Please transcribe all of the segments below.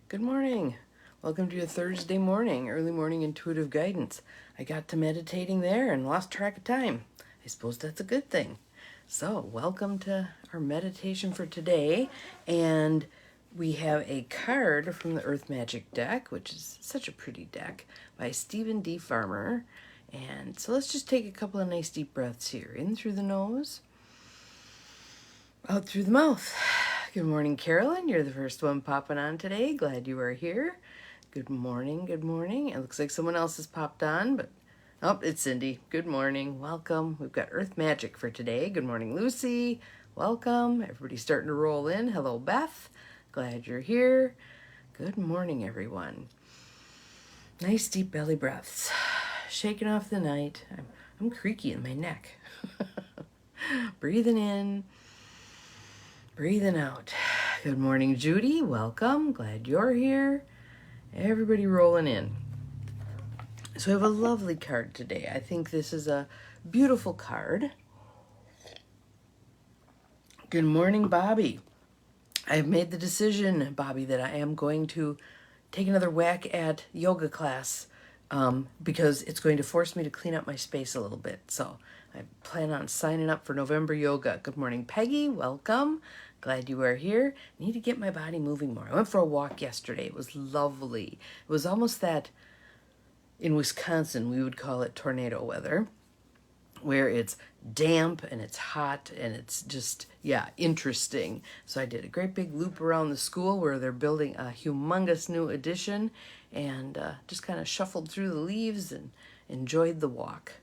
Good morning. Welcome to your Thursday morning, early morning intuitive guidance. I got to meditating there and lost track of time. I suppose that's a good thing. So, welcome to our meditation for today. And we have a card from the Earth Magic deck, which is such a pretty deck, by Stephen D. Farmer. And so let's just take a couple of nice deep breaths here. In through the nose, out through the mouth. Good morning, Carolyn. You're the first one popping on today. Glad you are here. Good morning, good morning. It looks like someone else has popped on, but oh, it's Cindy. Good morning, welcome. We've got Earth Magic for today. Good morning, Lucy. Welcome. Everybody's starting to roll in. Hello, Beth. Glad you're here. Good morning, everyone. Nice deep belly breaths. Shaking off the night. I'm creaky in my neck. Breathing in. Breathing out. Good morning, Judy. Welcome. Glad you're here. Everybody rolling in. So we have a lovely card today. I think this is a beautiful card. Good morning, Bobby. I've made the decision, Bobby, that I am going to take another whack at yoga class because it's going to force me to clean up my space a little bit. So I plan on signing up for November yoga. Good morning, Peggy. Welcome. Glad you are here. Need to get my body moving more. I went for a walk yesterday. It was lovely. It was almost that, in Wisconsin, we would call it tornado weather, where it's damp and it's hot and it's just, interesting. So I did a great big loop around the school where they're building a humongous new addition and just kind of shuffled through the leaves and enjoyed the walk.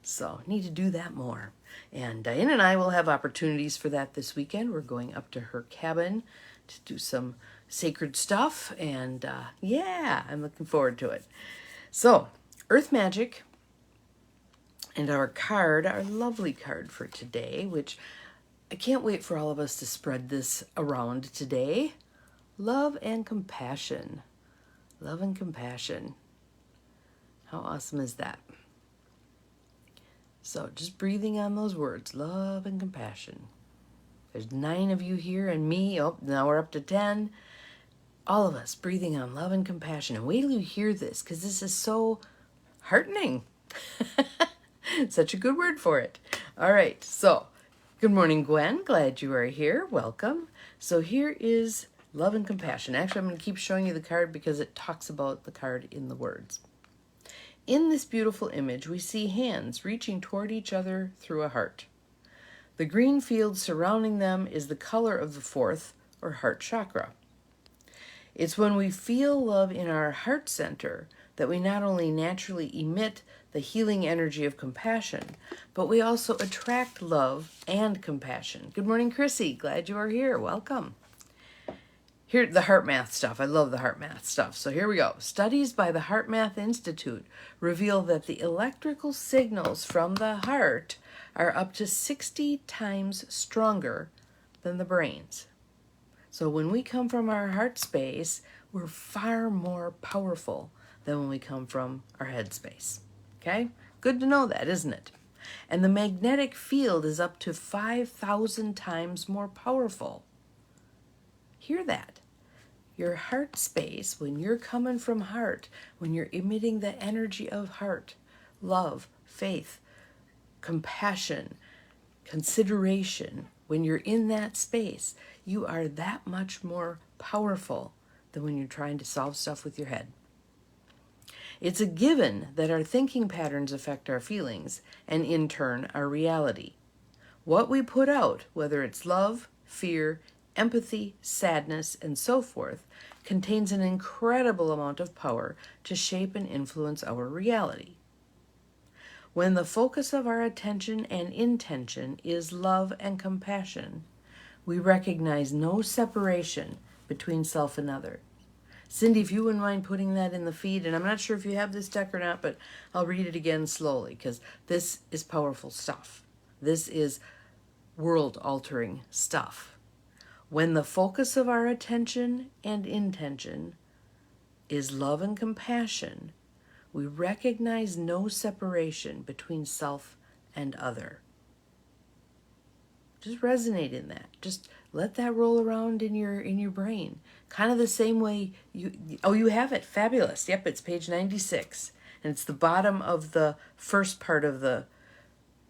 So need to do that more. And Diane and I will have opportunities for that this weekend. We're going up to her cabin to do some sacred stuff. And I'm looking forward to it. So, Earth Magic and our card, our lovely card for today, which I can't wait for all of us to spread this around today. Love and compassion. Love and compassion. How awesome is that? So just breathing on those words, love and compassion. There's 9 of you here and me. Oh, now we're up to 10. All of us breathing on love and compassion. And wait till you hear this, because this is so heartening. Such a good word for it. All right, so good morning, Gwen. Glad you are here. Welcome. So here is love and compassion. Actually, I'm going to keep showing you the card because it talks about the card in the words. In this beautiful image, we see hands reaching toward each other through a heart. The green field surrounding them is the color of the 4th, or heart chakra. It's when we feel love in our heart center that we not only naturally emit the healing energy of compassion, but we also attract love and compassion. Good morning, Chrissy. Glad you are here. Welcome. Here, the heart math stuff. I love the heart math stuff. So here we go. Studies by the Heart Math Institute reveal that the electrical signals from the heart are up to 60 times stronger than the brain's. So when we come from our heart space, we're far more powerful than when we come from our head space. Okay? Good to know that, isn't it? And the magnetic field is up to 5,000 times more powerful. Hear that. Your heart space, when you're coming from heart, when you're emitting the energy of heart, love, faith, compassion, consideration, when you're in that space, you are that much more powerful than when you're trying to solve stuff with your head. It's a given that our thinking patterns affect our feelings and in turn our reality. What we put out, whether it's love, fear, empathy, sadness, and so forth, contains an incredible amount of power to shape and influence our reality. When the focus of our attention and intention is love and compassion, we recognize no separation between self and other. Cindy, if you wouldn't mind putting that in the feed, and I'm not sure if you have this deck or not, but I'll read it again slowly because this is powerful stuff. This is world-altering stuff. When the focus of our attention and intention is love and compassion, we recognize no separation between self and other. Just resonate in that. Just Let that roll around in your brain. Kind of the same way you have it. Fabulous. Yep, it's page 96. And it's the bottom of the first part of the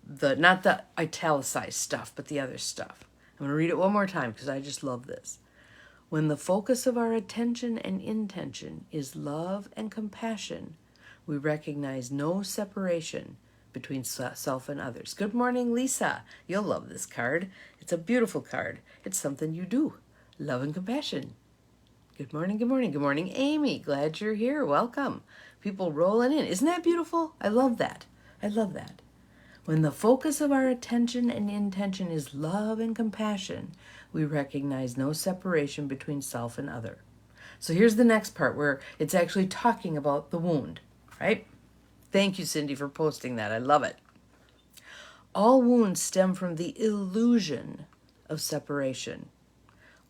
not the italicized stuff, but the other stuff. I'm going to read it one more time because I just love this. When the focus of our attention and intention is love and compassion, we recognize no separation between self and others. Good morning, Lisa. You'll love this card. It's a beautiful card. It's something you do. Love and compassion. Good morning, good morning. Good morning, Amy. Glad you're here. Welcome. People rolling in. Isn't that beautiful? I love that. I love that. When the focus of our attention and intention is love and compassion, we recognize no separation between self and other. So here's the next part where it's actually talking about the wound, right? Thank you, Cindy, for posting that. I love it. All wounds stem from the illusion of separation.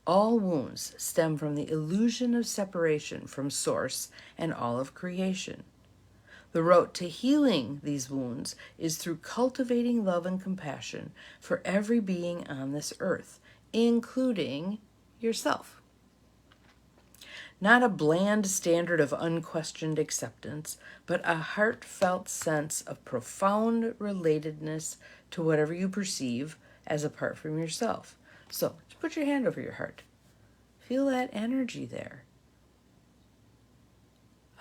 All wounds stem from the illusion of separation from Source and all of creation. The road to healing these wounds is through cultivating love and compassion for every being on this earth, including yourself. Not a bland standard of unquestioned acceptance, but a heartfelt sense of profound relatedness to whatever you perceive as apart from yourself. So, just put your hand over your heart. Feel that energy there.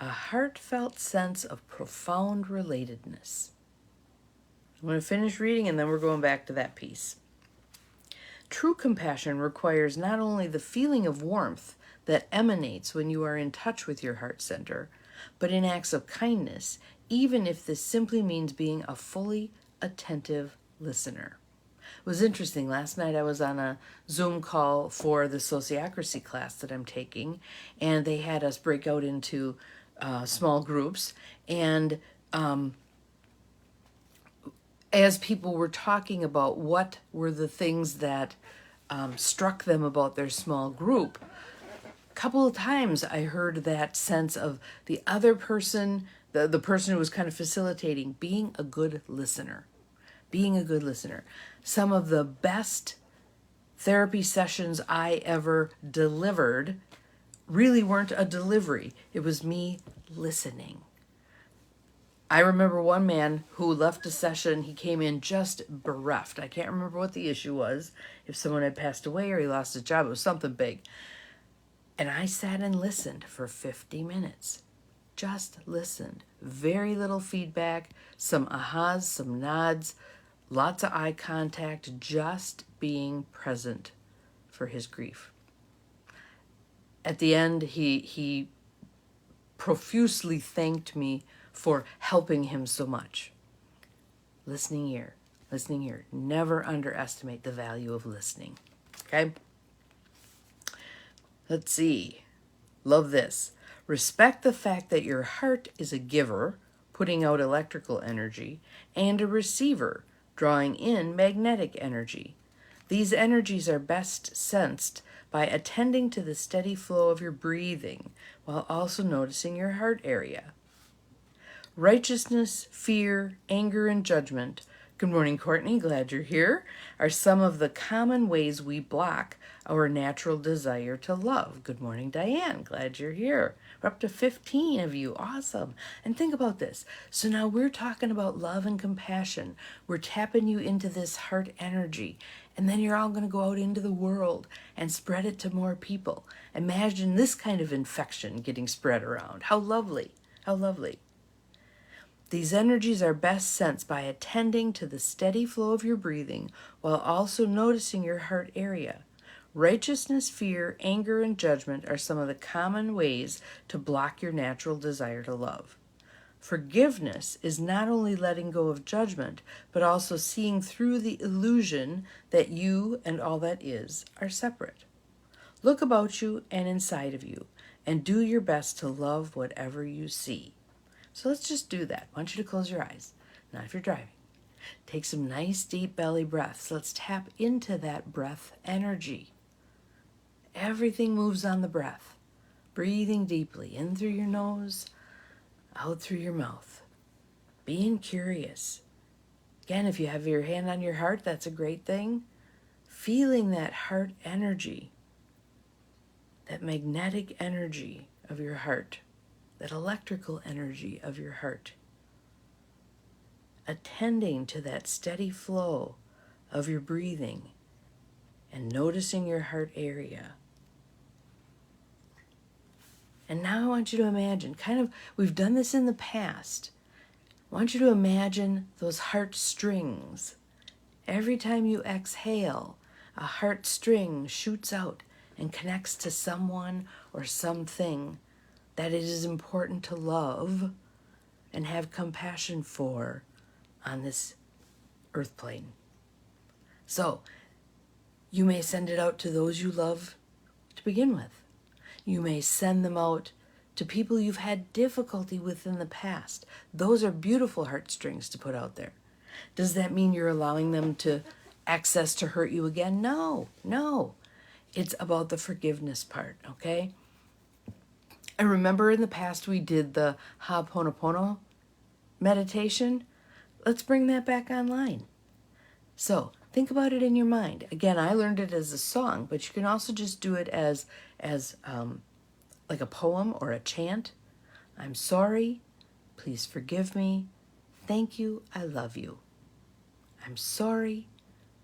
A heartfelt sense of profound relatedness. I'm going to finish reading and then we're going back to that piece. True compassion requires not only the feeling of warmth that emanates when you are in touch with your heart center, but in acts of kindness, even if this simply means being a fully attentive listener. It was interesting. Last night I was on a Zoom call for the sociocracy class that I'm taking, and they had us break out into small groups. And as people were talking about what were the things that struck them about their small group, a couple of times I heard that sense of the other person, the person who was kind of facilitating, being a good listener. Being a good listener. Some of the best therapy sessions I ever delivered really weren't a delivery. It was me listening. I remember one man who left a session, he came in just bereft. I can't remember what the issue was. If someone had passed away or he lost his job, it was something big. And I sat and listened for 50 minutes. Just listened. Very little feedback, some ahas, some nods, lots of eye contact, just being present for his grief. At the end, he profusely thanked me for helping him so much. Listening ear. Never underestimate the value of listening. Okay? Let's see. Love this. Respect the fact that your heart is a giver, putting out electrical energy, and a receiver, drawing in magnetic energy. These energies are best sensed by attending to the steady flow of your breathing while also noticing your heart area. Righteousness, fear, anger, and judgment, good morning, Courtney, glad you're here, are some of the common ways we block our natural desire to love. Good morning, Diane, glad you're here. We're up to 15 of you, awesome. And think about this. So now we're talking about love and compassion. We're tapping you into this heart energy. And then you're all going to go out into the world and spread it to more people. Imagine this kind of infection getting spread around. How lovely, how lovely. These energies are best sensed by attending to the steady flow of your breathing while also noticing your heart area. Righteousness, fear, anger, and judgment are some of the common ways to block your natural desire to love. Forgiveness is not only letting go of judgment, but also seeing through the illusion that you and all that is are separate. Look about you and inside of you, and do your best to love whatever you see. So let's just do that. I want you to close your eyes, not if you're driving. Take some nice deep belly breaths. Let's tap into that breath energy. Everything moves on the breath. Breathing deeply in through your nose, out through your mouth. Being curious. Again, if you have your hand on your heart, that's a great thing. feeling that heart energy, that magnetic energy of your heart, that electrical energy of your heart, attending to that steady flow of your breathing and noticing your heart area. And now I want you to imagine, we've done this in the past. I want you to imagine those heart strings. Every time you exhale, a heart string shoots out and connects to someone or something that it is important to love and have compassion for on this earth plane. So, you may send it out to those you love to begin with. You may send them out to people you've had difficulty with in the past. Those are beautiful heartstrings to put out there. Does that mean you're allowing them to access to hurt you again? No. It's about the forgiveness part, okay? I remember in the past we did the Ho'oponopono meditation. Let's bring that back online. So think about it in your mind. Again, I learned it as a song, but you can also just do it as like a poem or a chant. I'm sorry. Please forgive me. Thank you. I love you. I'm sorry.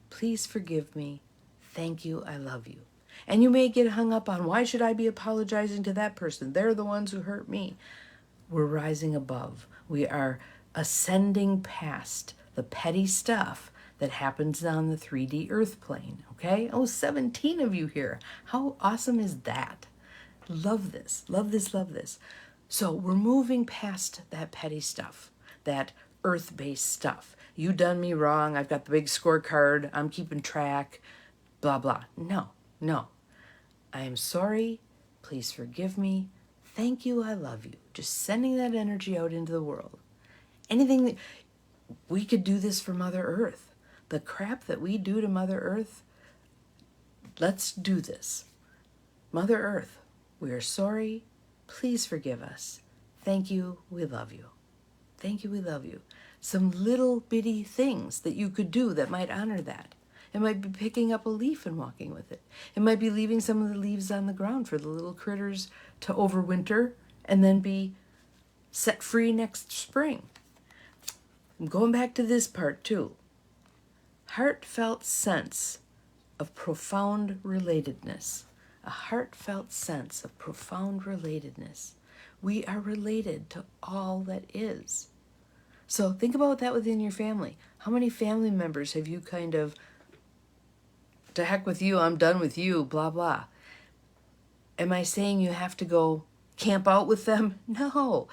Please forgive me. Thank you. I love you. And you may get hung up on, why should I be apologizing to that person? They're the ones who hurt me. We're rising above. We are ascending past the petty stuff that happens on the 3D earth plane, okay? 17 of you here. How awesome is that? Love this, love this, love this. So we're moving past that petty stuff, that earth-based stuff. You done me wrong, I've got the big scorecard, I'm keeping track, blah, blah. No. I am sorry, please forgive me, thank you, I love you. Just sending that energy out into the world. Anything that, we could do this for Mother Earth. The crap that we do to Mother Earth, let's do this. Mother Earth, we are sorry. Please forgive us. Thank you. We love you. Thank you. We love you. Some little bitty things that you could do that might honor that. It might be picking up a leaf and walking with it. It might be leaving some of the leaves on the ground for the little critters to overwinter and then be set free next spring. I'm going back to this part too. Heartfelt sense of profound relatedness. A heartfelt sense of profound relatedness. We are related to all that is. So think about that within your family. How many family members have you kind of, to heck with you, I'm done with you, blah, blah. Am I saying you have to go camp out with them? No.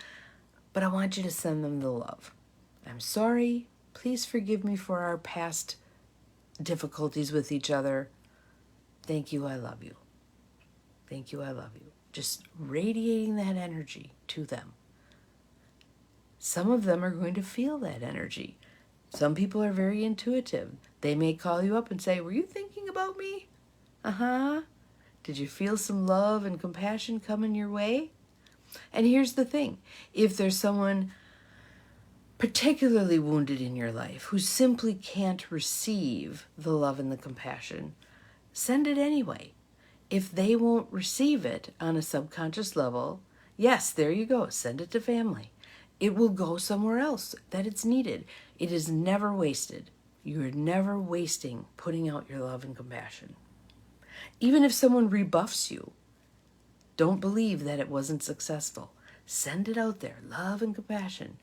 But I want you to send them the love. I'm sorry. Please forgive me for our past difficulties with each other. Thank you. I love you. Thank you. I love you. Just radiating that energy to them. Some of them are going to feel that energy. Some people are very intuitive. They may call you up and say, were you thinking about me? Uh-huh. Did you feel some love and compassion coming your way? And here's the thing. If there's someone particularly wounded in your life who simply can't receive the love and the compassion, send it anyway. If they won't receive it on a subconscious level, yes, there you go. Send it to family. It will go somewhere else that it's needed. It is never wasted. You're never wasting putting out your love and compassion. Even if someone rebuffs you, don't believe that it wasn't successful. Send it out there, love and compassion.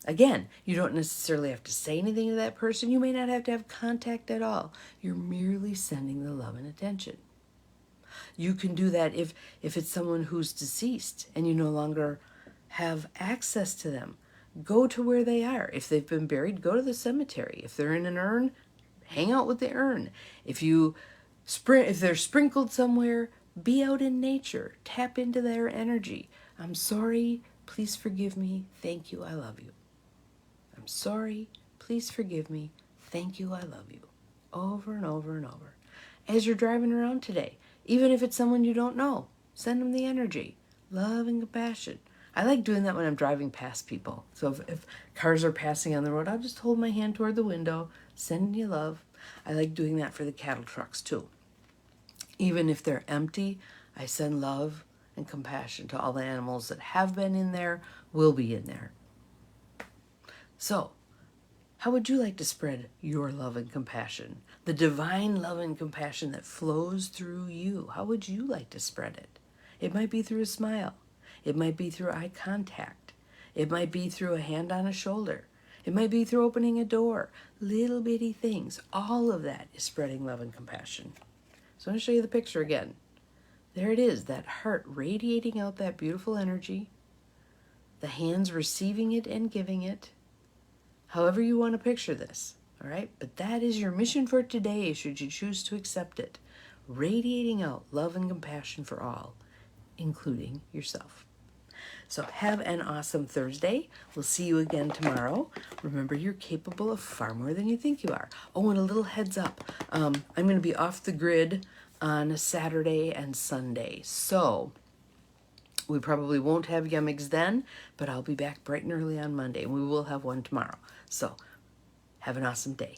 Again, you don't necessarily have to say anything to that person. You may not have to have contact at all. You're merely sending the love and attention. You can do that if it's someone who's deceased and you no longer have access to them. Go to where they are. If they've been buried, go to the cemetery. If they're in an urn, hang out with the urn. If they're sprinkled somewhere, be out in nature. Tap into their energy. I'm sorry. Please forgive me. Thank you. I love you. I'm sorry. Please forgive me. Thank you. I love you. Over and over and over. As you're driving around today, even if it's someone you don't know, send them the energy. Love and compassion. I like doing that when I'm driving past people. So if cars are passing on the road, I'll just hold my hand toward the window, send you love. I like doing that for the cattle trucks too. Even if they're empty, I send love and compassion to all the animals that have been in there, will be in there. So, how would you like to spread your love and compassion? The divine love and compassion that flows through you. How would you like to spread it? It might be through a smile. It might be through eye contact. It might be through a hand on a shoulder. It might be through opening a door. Little bitty things. All of that is spreading love and compassion. So I'm going to show you the picture again. There it is, that heart radiating out that beautiful energy. The hands receiving it and giving it. However you want to picture this, all right? But that is your mission for today, should you choose to accept it. Radiating out love and compassion for all, including yourself. So have an awesome Thursday. We'll see you again tomorrow. Remember, you're capable of far more than you think you are. Oh, and a little heads up. I'm going to be off the grid on a Saturday and Sunday. So we probably won't have YEMIGs then, but I'll be back bright and early on Monday, and we will have one tomorrow. So have an awesome day.